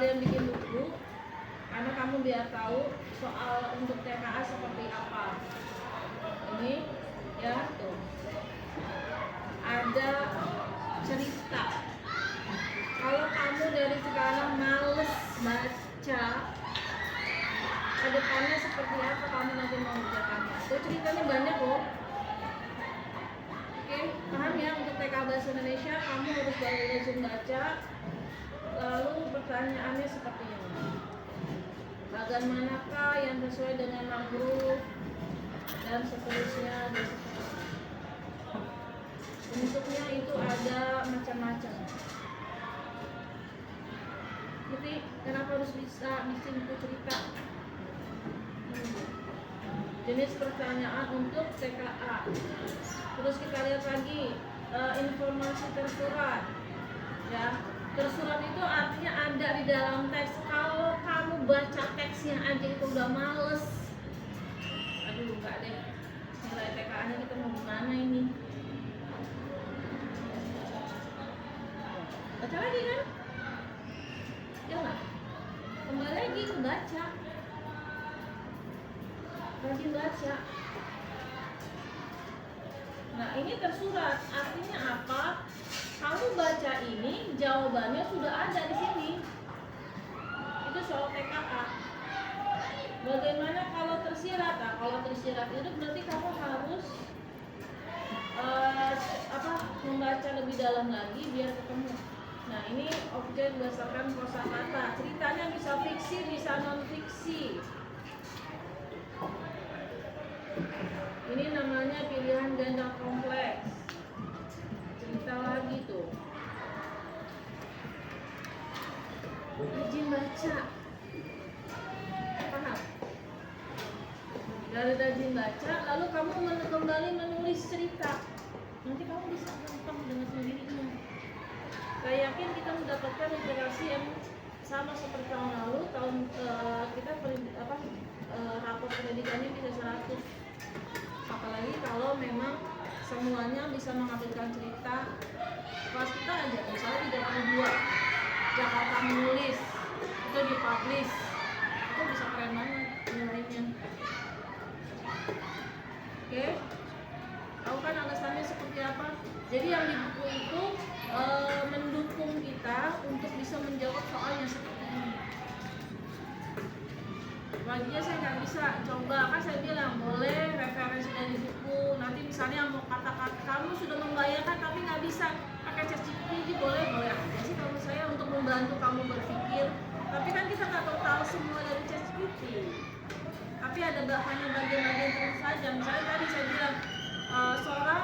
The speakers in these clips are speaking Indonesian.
kalian bikin buku karena kamu biar tahu soal untuk TKA seperti apa. Ini ya tuh ada cerita. Kalau kamu dari sekarang males baca, kedepannya seperti apa kamu nanti mau mengerjakannya. Itu ceritanya banyak loh. Oke, paham ya? Untuk TK Bahasa Indonesia kamu harus rajin baca. Lalu pertanyaannya seperti ini. Bagian manakah yang sesuai dengan huruf dan seterusnya dan seterusnya. Bentuknya itu ada macam-macam. Jadi kenapa harus bisa bikin buku cerita? Jenis pertanyaan untuk TKA. Terus kita lihat lagi informasi tersurat. Ya, tersurat itu artinya ada di dalam teks. Kalau kamu baca teksnya aja itu udah males, aduh enggak deh. Nilai TKA-nya kita mau gimana ini? Baca lagi kan? Ya nggak? Kembali lagi ke baca. Rajin baca. Nah ini tersurat, artinya apa? Kamu baca ini, jawabannya sudah ada di sini. Itu soal TKA. Bagaimana kalau tersirat? Nah, kalau tersirat itu berarti kamu harus membaca lebih dalam lagi biar ketemu. Nah ini objek berdasarkan kosakata. Ceritanya bisa fiksi, bisa non fiksi. Ini namanya pilihan ganda kompleks. Cerita lagi tuh. Rajin baca. Paham? Dari rajin baca, lalu kamu kembali menulis cerita. Nanti kamu bisa gampang dengan sendirinya. Saya yakin kita mendapatkan literasi yang sama seperti tahun lalu. Kita rapor pendidikannya bisa 100. Apalagi kalau memang semuanya bisa mengambilkan cerita. Kelas kita aja misalnya 32 Jakarta menulis itu dipublish, itu bisa keren banget nilainya. Oke, tahu kan alasannya seperti apa? Jadi yang di buku itu mendukung kita untuk bisa menjawab soalnya seperti ini. Baginya saya nggak bisa coba, kan saya bilang boleh referensi dari buku. Nanti misalnya mau kata-kata kamu sudah membayangkan tapi nggak bisa pakai ChatGPT, boleh aja sih kalau saya untuk membantu kamu berpikir. Tapi kan kita nggak tahu semua dari ChatGPT. Tapi ada hanya bagian-bagian terus saja. Misalnya tadi saya bilang seorang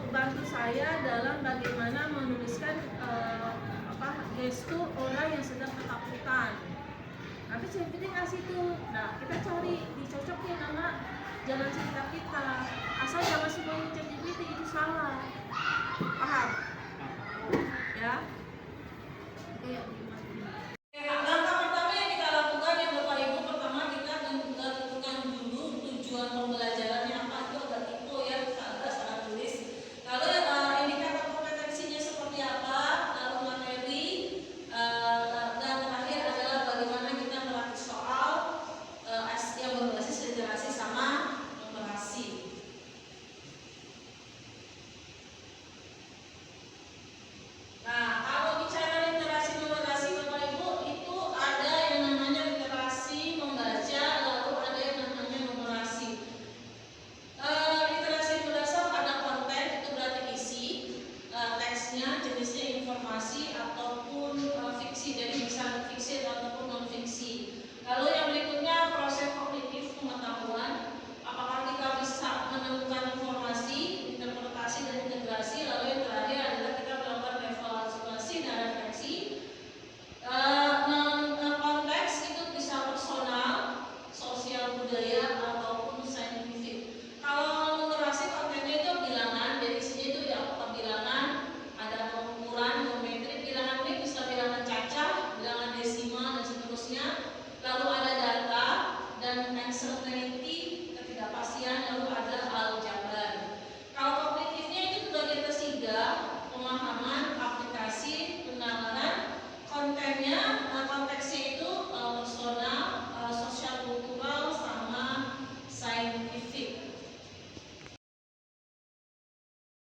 bantu saya dalam bagaimana menuliskan gestur orang yang sedang ketakutan. Nanti ChatGPT ngasih tuh, nah kita cari dicocokin sama jalan cerita kita. Asal jangan semuanya ChatGPT itu salah. Paham? Ya? Oke,